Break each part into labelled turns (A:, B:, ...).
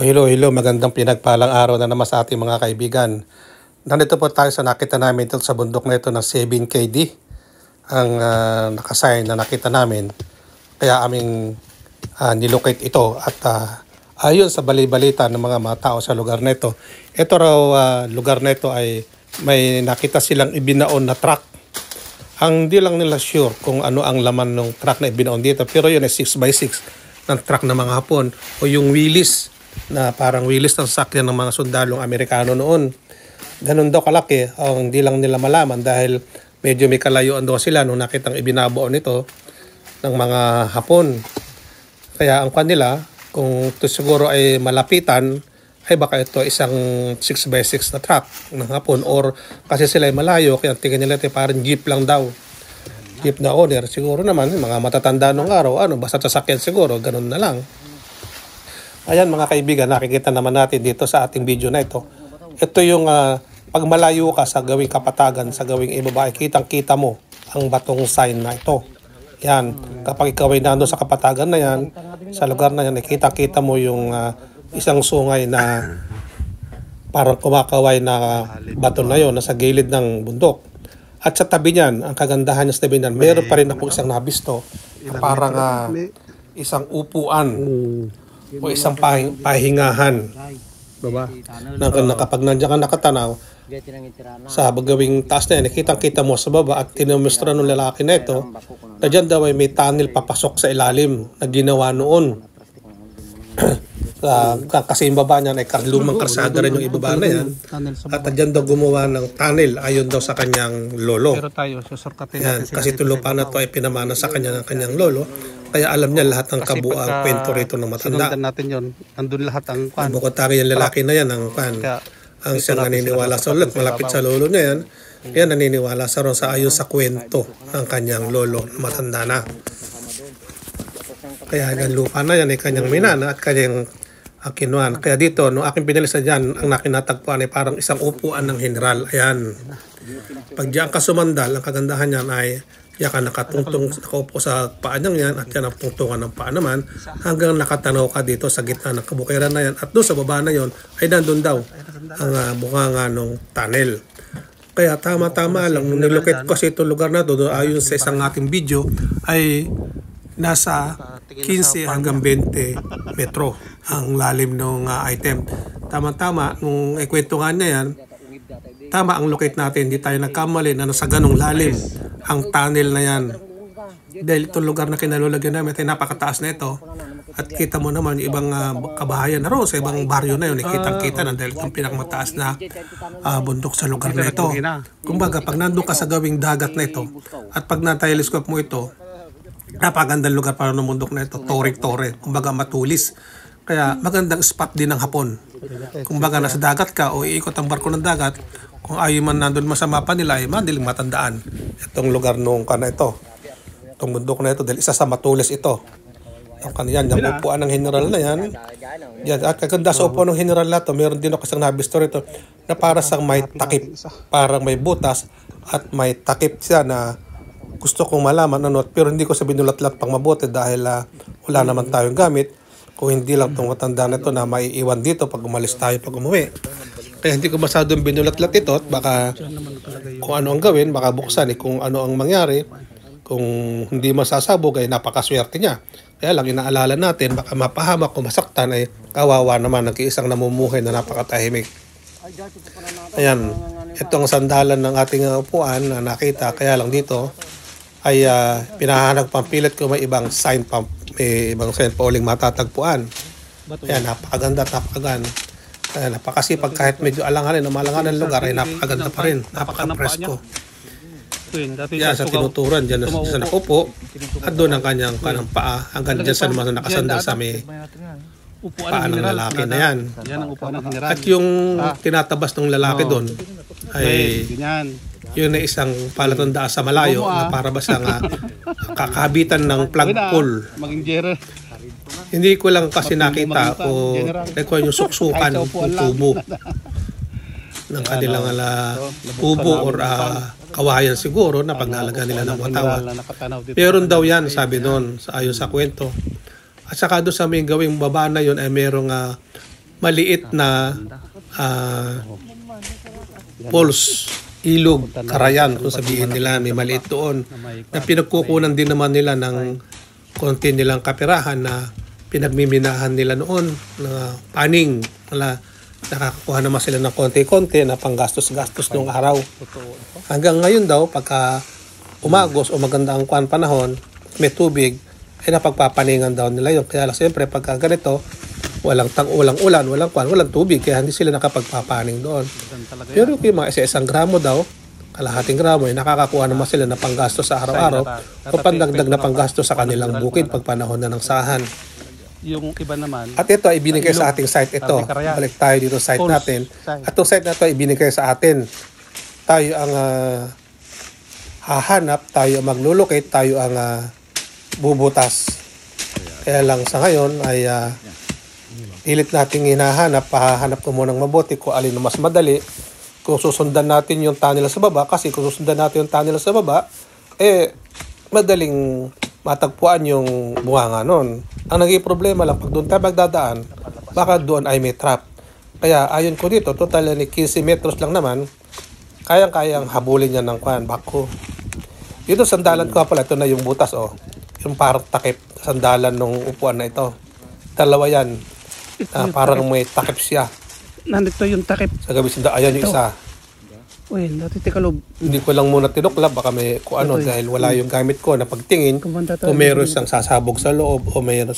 A: Hello, hello. Magandang pinagpalang araw na naman sa ating mga kaibigan. Nandito po tayo sa nakita namin dito sa bundok na ito ng 7KD. Ang nakasign na nakita namin. Kaya aming nilocate ito. At ayon sa bali-balita ng mga tao sa lugar na ito, ito raw lugar na ito ay may nakita silang ibinaon na truck. Ang di lang nila sure kung ano ang laman ng truck na ibinaon dito. Pero yun ay 6x6 ng truck ng mga Hapon o yung wheelies na parang wheelies ng sakyan ng mga sundalong Amerikano noon. Ganun daw kalaki ang hindi lang nila malaman dahil medyo may kalayuan daw sila nung nakitang ibinabaon nito ng mga Hapon. Kaya ang kanila, kung ito siguro ay malapitan, ay baka ito isang 6x6 na truck ng Hapon or kasi sila ay malayo kaya tingin nila ito parang jeep lang daw. Jeep na owner, siguro naman mga matatanda nung araw, basta sasakyan siguro, ganun na lang. Ayan mga kaibigan, nakikita naman natin dito sa ating video na ito. Ito yung pag malayo ka sa gawing kapatagan, sa gawing ibaba, kitang-kita mo ang batong sign na ito. Yan, kapag ikaw ay nando sa kapatagan na yan, sa lugar na yan, kitang-kita mo yung isang sungay na parang kumakaway na bato na yon, nasa gilid ng bundok. At sa tabi niyan, ang kagandahan niya sa tabi niyan, meron pa rin ako isang nabisto na parang isang upuan o isang pahingahan. Diba? Na kapag nandiyan ka nakatanaw, sa gawing taas na yan, kitang-kita mo sa baba at tinumustra ng lalaki na ito na dyan daw ay may tunnel papasok sa ilalim na ginawa noon. Kasi yung baba niyan ay lumang karsada rin yung ibaba na yan at dyan daw gumawa ng tunnel ayon daw sa kanyang lolo. Yan, kasi itong lupa na ito ay pinamana sa kanya ng kanyang lolo. Kaya alam niya lahat ng kabuang kwento rito ng matanda.
B: Sundan natin yun. Andun lahat ang pan.
A: Bukod tayo yung lalaki na yan, ang siyang naniniwala sa ulit, malapit sa lolo na yan. Yan naniniwala sa ron sa ayon sa kwento ng kanyang lolo na matanda na. Kaya yung lupa na yan ay kanyang minana at kanyang kinuan. Kaya dito, nung aking pinalisa dyan, ang nakinatagpuan ay parang isang upuan ng general. Ayan. Pag diyan ka sumandal, ang kagandahan niyan ay yan ka nakatungtong, nakaupo sa paa niyan yan at yan ang tungtungan ng paa naman hanggang nakatanaw ka dito sa gitna ng kabukiran na yan at doon sa baba na yon ay nandun daw ang bunganga ng tunnel. Kaya tama-tama lang, nung nilocate ko sa itong lugar na to, ayon sa isang ating video ay nasa 15 hanggang 20 metro ang lalim ng item. Tama-tama, nung ikwento nga niya yan, tama ang locate natin, hindi tayo nagkamali na nasa ganong lalim ang tunnel na yan. Dahil itong lugar na kinalulagyan namin ay napakataas na ito. At kita mo naman yung ibang kabahayan na ro sa ibang baryo na yun. Kitang-kita na dahil itong pinakamataas na bundok sa lugar na ito. Kumbaga, pag nandun ka sa gawing dagat na ito at pag na-telescope mo ito, napagandang lugar para ng bundok na ito. Tore-tore. Kumbaga, matulis. Kaya magandang spot din ng Hapon. Kumbaga, nasa dagat ka o iikot ang barko ng dagat, kung ayaw man nandun mo sa mapa nila, ay madaling matandaan itong lugar nung na ito. Itong bundok na ito, dahil isa sa matulis ito. Ang kanyan, yung upuan ng general na yan. At kaganda sa upuan ng general na ito, meron din ako isang nabisto rito na para sa may takip. Parang may butas at may takip siya na gusto kong malaman ano, pero hindi ko sa binulat-lat pang mabuti dahil wala naman tayong gamit. Kung hindi lang itong matanda na ito na maiiwan dito pag umalis tayo pag umuwi. Kaya hindi ko masyadong binulat-lat ito at baka kung ano ang gawin, baka buksan kung ano ang mangyari. Kung hindi masasabog ay napakaswerte niya. Kaya lang inaalala natin, baka mapahamak o masaktan ay kawawa naman ng isang namumuhay na napakatahimik. Ayan, ito ang sandalan ng ating upuan na nakita. Kaya lang dito ay pinahanap pampilit ko may ibang sign pump. May ibang sign pa uling matatagpuan. Ayan, napakaganda at napakaganda. Napakasipag kahit medyo alanganin o malanganin lugar ay napakaganda pa rin. Napaka-presko. Yan sa tinuturan, dyan sa nakupo at doon ang kanyang paa hanggang dyan sa naman nakasandal sa may paa ng lalaki na yan. At yung tinatabas ng lalaki doon ay yun na isang palatandaan sa malayo na para ba siyang kakabitan ng plug pull. Hindi ko lang kasi nakita o yung suksukan ng tubo ng kanilang tubo or kawayan siguro na paglalaga nila ng katawan. Meron daw yan, sabi noon, ayon sa kwento. At saka doon sa may gawing baba na yun ay merong maliit na pulse, ilog, karayan, kung sabihin nila, may maliit doon, na pinagkukunan din naman nila ng konti nilang kapirahan na pinagmiminahan nila noon, na paning, nakakakuha naman sila ng konti-konti na panggastos-gastos noong araw. Hanggang ngayon daw, pagka umagos o maganda ang panahon, may tubig, ay napagpapaningan daw nila yun. Kaya lang siyempre, pagka ganito, walang ulan, walang tubig, kaya hindi sila nakapagpapaning doon. Pero yung mga isang gramo daw, kalahating gramo, ay nakakakuha naman sila na panggastos sa araw-araw o pandagdag na panggastos sa kanilang bukid pag panahon na ng sahan.
B: Yung iba naman.
A: At ito ay ibinigay sa ating site ito. Balik tayo dito sa site natin. At itong site na ito ay ibinigay sa atin. Tayo ang hahanap, tayo ang maglulocate, tayo ang bubutas. Kaya lang sa ngayon ay pilit nating hinahanap, pahahanap ko munang mabuti kung alin na mas madali. Kung susundan natin yung tunnel sa baba, kasi kung susundan natin yung tunnel sa baba, madaling matagpuan yung bunganga nun. Ang naging problema lang, pag doon tayo magdadaan, baka doon ay may trap. Kaya ayon ko dito, total ni 15 metros lang naman, kayang-kayang habulin niya ng bako. Dito sandalan ko pala, ito na yung butas, yung parang takip, sandalan ng upuan na ito. Dalawa yan, parang may takip siya.
B: Nandito yung takip.
A: Sa gabi sinda, ayan yung isa.
B: Uy, dati tikalob.
A: Hindi ko lang muna tinuklab, baka may dahil wala yung gamit ko na pagtingin, kung meron siyang sasabog sa loob o meron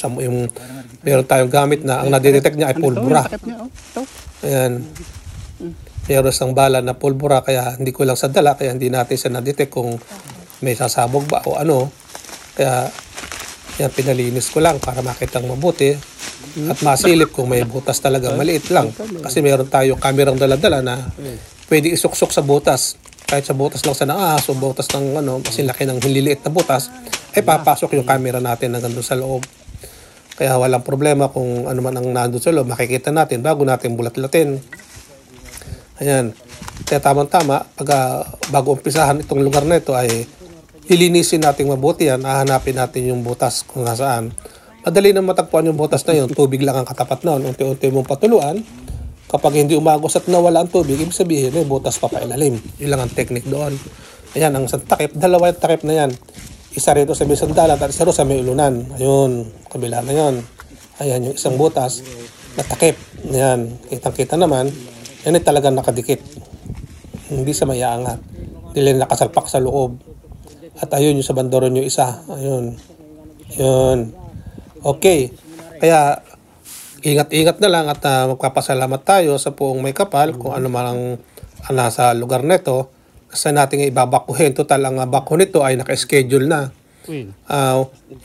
A: tayong gamit na ang nadidetect niya ay pulbura. Ayan. Meron siyang bala na pulbura, kaya hindi ko lang sa dala, kaya hindi natin siya nadetect kung may sasabog ba o ano. Kaya yan, pinalinis ko lang para makitang mabuti at masilip kung may butas talaga, maliit lang. Kasi meron tayong kamerang dala-dala na pwede isuksok sa butas. Kahit sa butas lang sa naahas o butas ng kasi laki ng hililiit na butas, ay papasok yung camera natin na nandun sa loob. Kaya walang problema kung ano man ang nandun sa loob, makikita natin bago natin bulat-latin. Ayan. Kaya tamang-tama, bago umpisahan itong lugar na ito ay ilinisin natin mabuti yan, hahanapin natin yung butas kung nasaan. Madali na matagpuan yung butas na yun, tubig lang ang katapat noon, unti-unti mong patuluan. Kapag hindi umagos at nawala ang tubig, ibig sabihin may butas pa pailalim. Yun lang ang technique doon. Ayan, ang takip, dalawa yung takip na yan. Isa rito sa may sandalan at isa rito sa may ulunan. Ayun, kabila na yun. Ayan, yung isang butas na takip. Ayan, kitang-kita naman, yan ay talagang nakadikit. Hindi sa mayaangat. Hindi lang nakasalpak sa loob. At ayun, yung sa bandoron yung isa. Ayun. Yun. Okay. Kaya, ingat-ingat na lang at magpapasalamat tayo sa Poong May Kapal kung ano man ang nasa lugar nito. Kasi natin ibabakuhin. Total, ang bako nito ay naka-schedule na.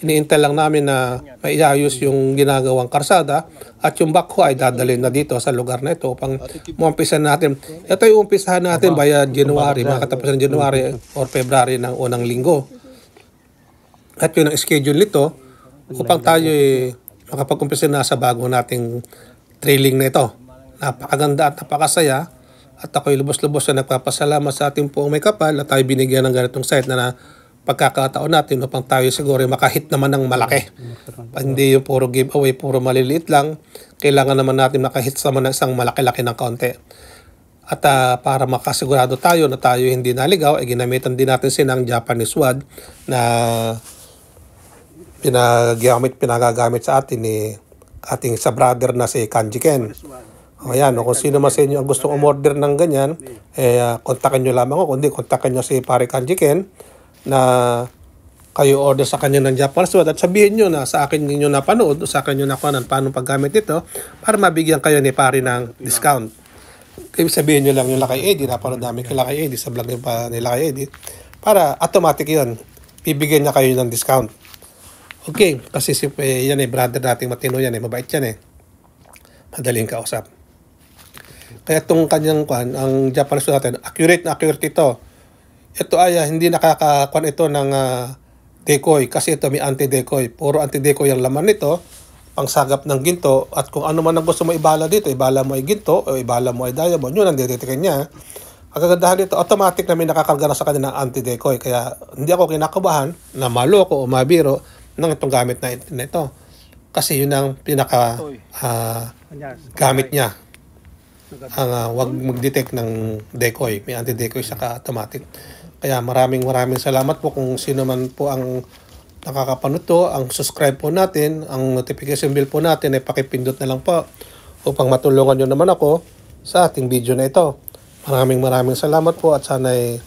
A: Iniintay lang namin na maiayos yung ginagawang karsada at yung bako ay dadalhin na dito sa lugar na ito upang umpisahan natin. Ito yung umpisahan natin by January, mga katapusan January or February ng unang linggo. At yun ang schedule nito upang tayo makapag-umpisa na sa bago nating trailing na ito. Napakaganda at napakasaya at ako'y lubos-lubos na nagpapasalamat sa ating Poong May Kapal at tayo binigyan ng ganitong site na pagkakataon natin upang tayo siguro makahit naman ng malaki. Hindi yung puro giveaway, puro maliliit lang. Kailangan naman natin makahit sa isang malaki-laki ng kaunti. At para makasigurado tayo na tayo hindi naligaw, ay ginamitan din natin sinang Japanese wad na pinagagamit sa atin ni ating sa brother na si Kanji Ken. Ayan, kung sino man sa inyo ang gustong umorder ng ganyan, kontakin nyo lamang ako. Kundi kontakin nyo si pare Kanji Ken na kayo order sa kanya ng Japanese wad at sabihin nyo na sa akin ninyo napanood o sa akin nyo nakuha paano paggamit nito para mabigyan kayo ni pare ng discount. Kaya sabihin nyo lang yung Lakay Eddie, napanood namin kay Lakay Eddie sa vlog ni Lakay Eddie, para automatic yun, bibigyan niya kayo ng discount. Okay, kasi yan brother nating matino yan mabait yan madaling kausap. Kaya itong kanyang ang Japanese wad natin, accurate na accurate ito. Ito ay hindi nakakakuan ito ng decoy kasi ito may anti-decoy. Puro anti-decoy ang laman nito, pangsagap ng ginto at kung ano man ang gusto mo ibala dito, ibala mo ay ginto o ibala mo ay diamond, yun ang detectin niya. Ang kagandahan dito, automatic na may nakakarga na sa kanya ng anti-decoy. Kaya hindi ako kinakabahan na maloko o mabiro ng itong gamit na ito. Kasi yun ang pinaka gamit niya. Ang wag mag-detect ng decoy. May anti-decoy saka automatic. Kaya maraming salamat po kung sino man po ang nakakapanood to. Ang subscribe po natin, ang notification bell po natin ay pakipindot na lang po upang matulungan nyo naman ako sa ating video na ito. Maraming salamat po at sana ay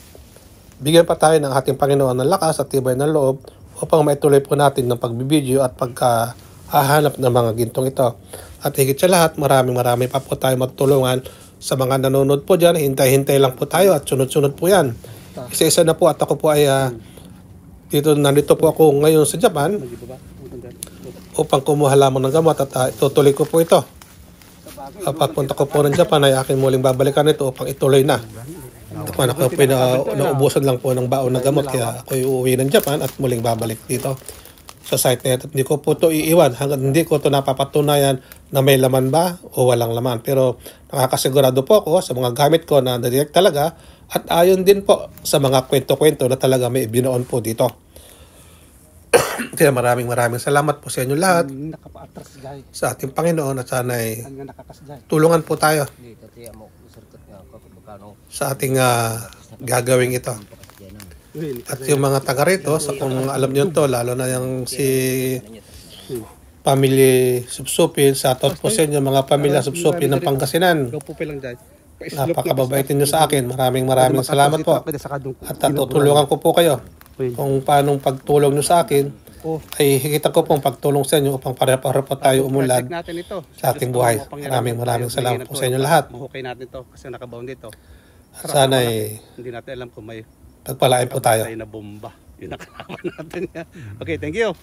A: bigyan pa tayo ng ating Panginoon ng lakas at tibay ng loob upang maituloy po natin ng pagbibideo at pagkahahanap ng mga gintong ito. At higit sa lahat, maraming pa po tayo matulungan sa mga nanonood po dyan. Hintay lang po tayo at sunod-sunod po yan. Isa-isa na po at ako po ay nandito po ako ngayon sa Japan upang kumuha lamang ng gamot at itutuloy ko po ito. Pagpunta ko po ng Japan ay akin muling babalikan ito upang ituloy na. Ako po naubusan lang po ng baon ng gamot kaya ako uuwi ng Japan at muling babalik dito sa site na ito. Hindi ko po ito iiwan hanggang hindi ko ito napapatunayan na may laman ba o walang laman. Pero nakakasigurado po ako sa mga gamit ko na direct talaga at ayon din po sa mga kwento-kwento na talaga may binoon po dito. Kaya maraming salamat po sa inyo lahat sa ating Panginoon at sana ay tulungan po tayo sa ating gagawing ito. At yung mga taga rito, sa kung alam nyo to, lalo na yung si Family Supsupin, sa tot po sa inyo, mga pamilya Supsupin ng Pangasinan. Napakababaitin nyo sa akin. Maraming salamat po. At tutulungan ko po kayo kung paanong pagtulong nyo sa akin ay higit ko pong pagtulong sa inyo upang para-para po tayo umulad sa ating buhay. Maraming salamat po sa inyo lahat.
B: Mahukay natin to kasi nakabound dito.
A: At sana ay
B: Hindi natin alam kung may
A: pagpalain po tayo.
B: na bomba. Yun ang kalaman natin. Okay, thank you.